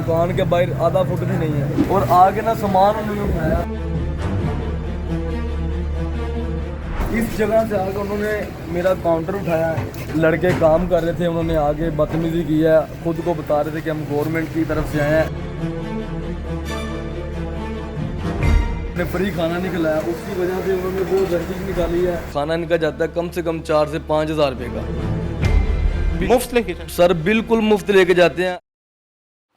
दुकान के बाहर आधा फुट भी नहीं है और आगे ना सामान उन्होंने उठाया। इस जगह से आकर उन्होंने मेरा काउंटर उठाया है। लड़के काम कर रहे थे, उन्होंने आगे बदतमीजी की है। खुद को बता रहे थे कि हम गवर्नमेंट की तरफ से आए हैं। ने फ्री खाना नहीं खिलाया, उसकी वजह से उन्होंने वो गर्दी निकाली है। खाना इनका जाता है कम से कम 4 से 5 हज़ार रुपये का। मुफ्त लेके सर बिल्कुल मुफ्त लेके जाते हैं।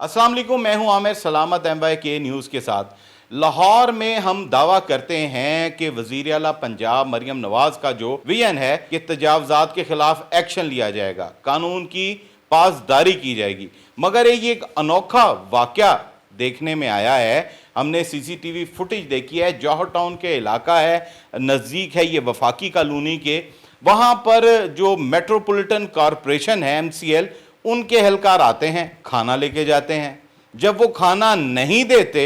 अस्सलाम वालेकुम, मैं हूं आमिर सलामत MYK न्यूज़ के साथ। लाहौर में हम दावा करते हैं कि वज़ीर आला पंजाब मरियम नवाज का जो विजन है कि तजावज़ात के खिलाफ एक्शन लिया जाएगा, कानून की पासदारी की जाएगी, मगर ये एक अनोखा वाक़या देखने में आया है। हमने CCTV फुटेज देखी है। जौहर टाउन के इलाका है, नज़दीक है ये वफाकी कॉलोनी के। वहाँ पर जो मेट्रोपॉलिटन कॉरपोरेशन है MCL, उनके एहलकार आते हैं, खाना लेके जाते हैं। जब वो खाना नहीं देते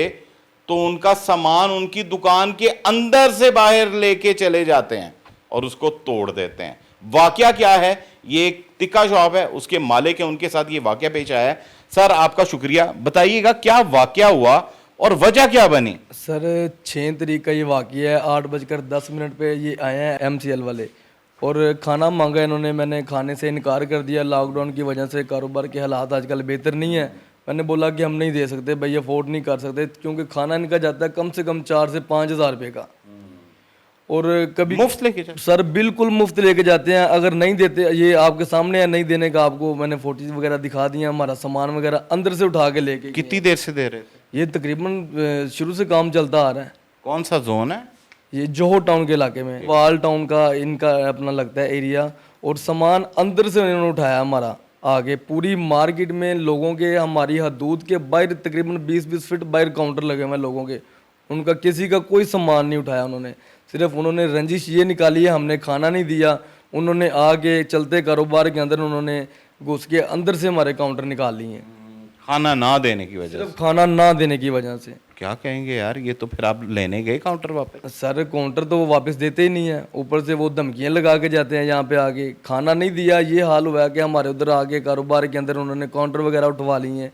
तो उनका सामान उनकी दुकान के अंदर से बाहर लेके चले जाते हैं और उसको तोड़ देते हैं। वाकया क्या है? ये एक टिक्का शॉप है, उसके मालिक है, उनके साथ ये वाकया पेश आया है। सर आपका शुक्रिया, बताइएगा क्या वाकया हुआ और वजह क्या बनी? सर 6 तारीख का ये वाकया है। 8:10 पे ये आए हैं MCL वाले और खाना मांगा इन्होंने। मैंने खाने से इनकार कर दिया। लॉकडाउन की वजह से कारोबार के हालात आजकल बेहतर नहीं है। मैंने बोला कि हम नहीं दे सकते भाई, अफोर्ड नहीं कर सकते, क्योंकि खाना इनका जाता है कम से कम 4 से 5 हज़ार रुपये का। और कभी मुफ्त लेके सर बिल्कुल मुफ्त लेके जाते हैं। अगर नहीं देते, ये आपके सामने है, नहीं देने का आपको मैंने फोटोज वगैरह दिखा दी हैं। हमारा सामान वगैरह अंदर से उठा के लेके। कितनी देर से दे रहे थे? ये तकरीबन शुरू से काम चलता आ रहा है। कौन सा जोन है? ये जौहर टाउन के इलाके में, वाल टाउन का इनका अपना लगता है एरिया। और सामान अंदर से इन्होंने उठाया हमारा। आगे पूरी मार्केट में लोगों के, हमारी हदूद के बाहर तकरीबन 20-20 फीट बाहर काउंटर लगे हुए हैं लोगों के। उनका किसी का कोई सामान नहीं उठाया उन्होंने। सिर्फ उन्होंने रंजिश ये निकाली है, हमने खाना नहीं दिया। उन्होंने आगे चलते कारोबार के अंदर उन्होंने घुस के अंदर से हमारे काउंटर निकाल लिए हैं। खाना ना देने की वजह सिर्फ खाना ना देने की वजह से। क्या कहेंगे यार, ये तो फिर आप लेने गए काउंटर वापस? सर काउंटर तो वो वापस देते ही नहीं है, ऊपर से वो धमकियां लगा के जाते हैं। यहाँ पे आगे खाना नहीं दिया, ये हाल हुआ है कि हमारे उधर आगे कारोबार के अंदर उन्होंने काउंटर वगैरह उठवा ली हैं।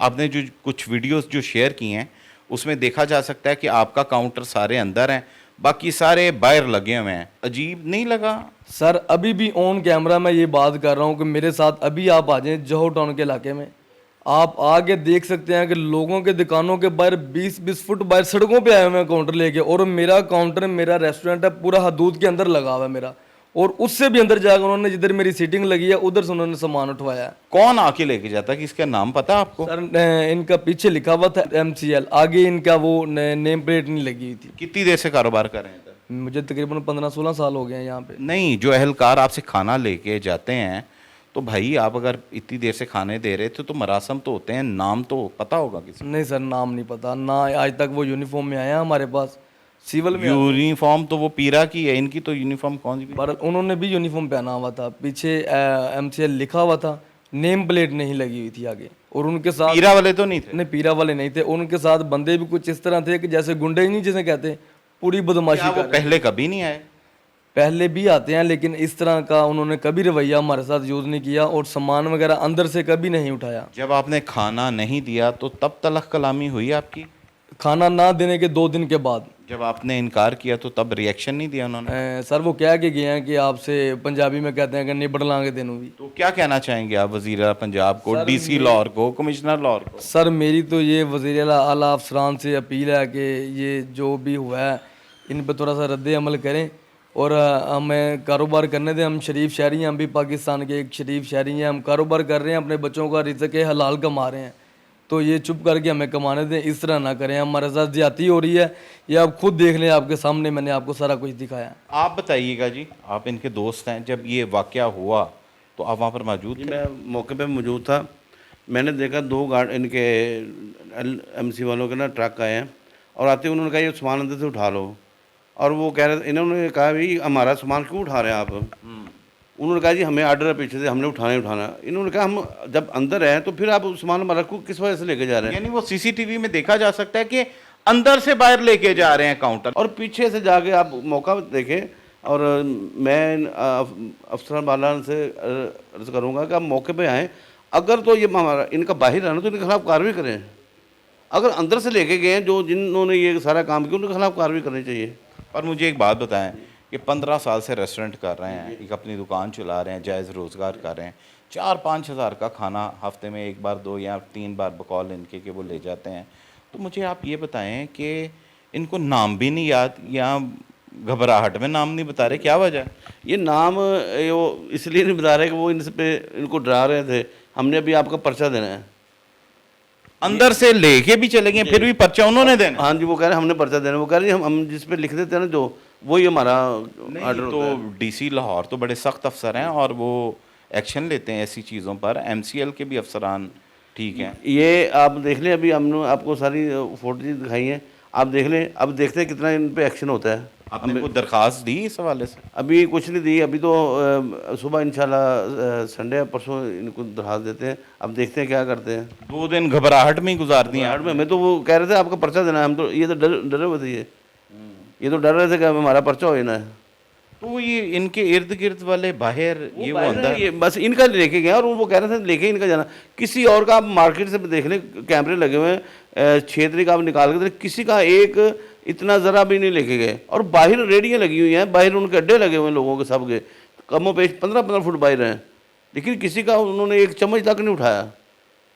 आपने जो कुछ वीडियोस जो शेयर की हैं उसमें देखा जा सकता है कि आपका काउंटर सारे अंदर हैं, बाकी सारे बाहर लगे हुए हैं। अजीब नहीं लगा? सर अभी भी ऑन कैमरा मैं ये बात कर रहा हूँ कि मेरे साथ अभी आप आ जाएं जौहर टाउन के इलाके में, आप आगे देख सकते हैं कि लोगों के दुकानों के बाहर 20-20 फुट बाहर सड़कों पे आए हुए हैं काउंटर लेके। और मेरा काउंटर, मेरा रेस्टोरेंट है, पूरा हदूद के अंदर लगा हुआ है मेरा। और उससे भी अंदर जाकर उन्होंने, जिधर मेरी सीटिंग लगी है, उधर से उन्होंने सामान उठवाया है। कौन आके लेके जाता है, किसका नाम पता है आपको? सर इनका पीछे लिखा हुआ था MCL, आगे इनका वो नेम प्लेट नहीं लगी हुई थी। कितनी देर से कारोबार कर रहे हैं? मुझे तकरीबन 15-16 साल हो गए हैं यहाँ पे। नहीं, जो एहलकार आपसे खाना लेके जाते हैं तो भाई आप अगर इतनी देर से खाने दे रहे थे तो मरासम तो होते हैं, नाम तो पता होगा किसी? नहीं सर, नाम नहीं पता ना। आज तक वो यूनिफॉर्म में आया हमारे पास, सिविल में। यूनिफॉर्म तो वो पीरा की है, इनकी तो यूनिफॉर्म कौन सी? पर उन्होंने भी यूनिफॉर्म पहना हुआ था, पीछे MCL लिखा हुआ था, नेम प्लेट नहीं लगी हुई थी आगे। और उनके साथ पीरा वाले तो नहीं थे? नहीं, पीरा वाले नहीं थे। उनके साथ बंदे भी कुछ इस तरह थे कि जैसे गुंडे ही नहीं जिसे कहते, पूरी बदमाशी कर रहे। पहले कभी नहीं आए? पहले भी आते हैं, लेकिन इस तरह का उन्होंने कभी रवैया हमारे साथ यूज़ नहीं किया और सामान वगैरह अंदर से कभी नहीं उठाया। जब आपने खाना नहीं दिया तो तब तलख कलामी हुई आपकी? खाना ना देने के 2 दिन के बाद। जब आपने इनकार किया तो तब रिएक्शन नहीं दिया उन्होंने? सर वो कह के गए हैं कि आपसे, पंजाबी में कहते हैं कि निबड़ लांगे तेनू भी। तो क्या कहना चाहेंगे आप वज़ीर आला पंजाब को, DC लाहौर को, कमिश्नर लाहौर को? सर मेरी तो ये वज़ीर आला अफसरान से अपील है कि ये जो भी हुआ है इन पर थोड़ा सा रद्द अमल करें और हमें कारोबार करने दें। हम शरीफ शहरी हैं, हम भी पाकिस्तान के एक शरीफ शहरी हैं। हम कारोबार कर रहे हैं, अपने बच्चों का रिज़्क़ हलाल कमा रहे हैं, तो ये चुप करके हमें कमाने दें। इस तरह ना करें, हमारे साथ ज़्यादती हो रही है। ये आप खुद देख लें, आपके सामने मैंने आपको सारा कुछ दिखाया। आप बताइएगा जी, आप इनके दोस्त हैं, जब ये वाक़या हुआ तो आप वहाँ पर मौजूद थे? मैं मौके पे मौजूद था। मैंने देखा 2 गाड़ी इनके MC वालों के ना ट्रक आए हैं और आते ही उन्होंने कहा ये सामान अंदर से उठा लो। और वो कह रहे, इन्होंने कहा भी हमारा सामान क्यों उठा रहे हैं आप? उन्होंने कहा जी हमें आर्डर है पीछे से, हमने उठाना ही उठाना। इन्होंने कहा हम जब अंदर हैं तो फिर आप सामान हमारा को किस वजह से लेके जा रहे हैं? यानी वो CCTV में देखा जा सकता है कि अंदर से बाहर लेके जा रहे हैं काउंटर, और पीछे से जाके आप मौका देखें। और मैं अफसर बालान से अर्ज़ करूँगा कि आप मौके पे आएँ अगर तो ये हमारा इनका बाहर है ना तो इनके खिलाफ कार्रवाई करें। अगर अंदर से लेके गए हैं जो जिन्होंने ये सारा काम किया उनके खिलाफ कार्रवाई करनी चाहिए। पर मुझे एक बात बताएं कि 15 साल से रेस्टोरेंट कर रहे हैं, एक अपनी दुकान चला रहे हैं, जायज़ रोज़गार कर रहे हैं, 4-5 हज़ार का खाना हफ्ते में 1 बार 2 या 3 बार बकौल इनके कि वो ले जाते हैं। तो मुझे आप ये बताएं कि इनको नाम भी नहीं याद या घबराहट में नाम नहीं बता रहे, क्या वजह है? ये नाम वो इसलिए नहीं बता रहे कि वो इनको डरा रहे थे, हमने अभी आपका पर्चा देना है। अंदर से लेके भी चले गए, फिर भी पर्चा उन्होंने देना? हाँ जी, वो कह रहे हैं हमने पर्चा देना। वो कह रहे हैं हम जिस पे लिख देते हैं ना जो वही हमारा नहीं, ऑर्डर तो होता है। डीसी लाहौर तो बड़े सख्त अफसर हैं और वो एक्शन लेते हैं ऐसी चीज़ों पर। एमसीएल के भी अफसरान ठीक हैं। ये आप देख लें, अभी हमने आपको सारी फोटो दिखाई है, आप देख लें, अब देखते हैं कितना इन पे एक्शन होता है। आपने कोई दरख्वास्त दी इस हवाले से? अभी कुछ नहीं दी, अभी तो सुबह इंशाल्लाह संडे या परसों इनको दरख्वास्त देते हैं, अब देखते हैं क्या करते हैं। 2 दिन घबराहट में ही गुजार दिए घबराहट में, मैं तो वो कह रहे थे आपका पर्चा देना है, हम तो ये तो डरे हुए थे, ये तो डर रहे थे कि हमारा पर्चा हो ना है। तो ये इनके इर्द गिर्द वाले बाहर ये वो बाहर अंदर है, ये बस इनका लेके गए और वो कह रहे थे लेके इनका जाना। किसी और का आप मार्केट से देख लें, कैमरे लगे हुए हैं, क्षेत्रीय का आप निकाल के देख, किसी का एक इतना ज़रा भी नहीं लेके गए। और बाहर रेडियाँ लगी हुई हैं, बाहर उनके अड्डे लगे हुए हैं लोगों के, सब के कमों पेश 15-15 फुट बाहर हैं, लेकिन किसी का उन्होंने एक चम्मच तक नहीं उठाया।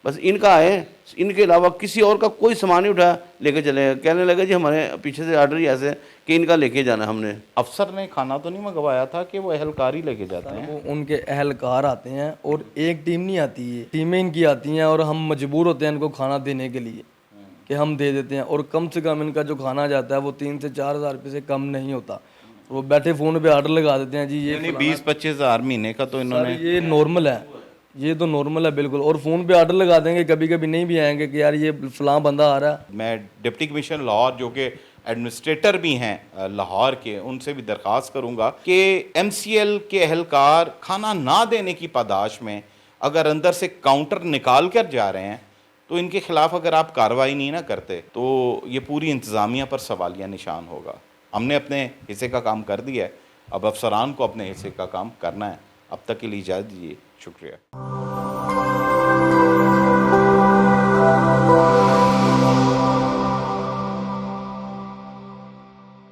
बस इनका आए, इनके अलावा किसी और का कोई सामान नहीं उठाया, लेके चले गए। कहने लगे जी हमारे पीछे से आर्डर ही ऐसे है कि इनका लेके जाना हमने। अफसर ने खाना तो नहीं मंगवाया था कि वो एहलकार ही लेके जाते हैं? वो उनके एहलकार आते हैं और एक टीम नहीं आती है, टीमें इनकी आती हैं और हम मजबूर होते हैं इनको खाना देने के लिए कि हम दे देते हैं। और कम से कम इनका जो खाना जाता है वो 3 से 4 हज़ार रुपये से कम नहीं होता। वो बैठे फ़ोन पे आर्डर लगा देते हैं जी ये 20-25 हज़ार महीने का तो इन्होंने। ये नॉर्मल है, ये तो नॉर्मल है बिल्कुल। और फ़ोन पे आर्डर लगा देंगे, कभी कभी नहीं भी आएंगे कि यार ये फ़लाँ बंदा आ रहा है। मैं डिप्टी कमिश्नर लाहौर जो कि एडमिनिस्ट्रेटर भी हैं लाहौर के, उनसे भी दरख्वास्त करूंगा कि एमसीएल के एहलकार खाना ना देने की पादाश में अगर अंदर से काउंटर निकाल कर जा रहे हैं तो इनके खिलाफ अगर आप कार्रवाई नहीं ना करते तो ये पूरी इंतज़ामिया पर सवालिया निशान होगा। हमने अपने हिस्से का काम कर दिया है, अब अफसरान को अपने हिस्से का काम करना है। अब तक के लिए इजाज़त दीजिए, शुक्रिया।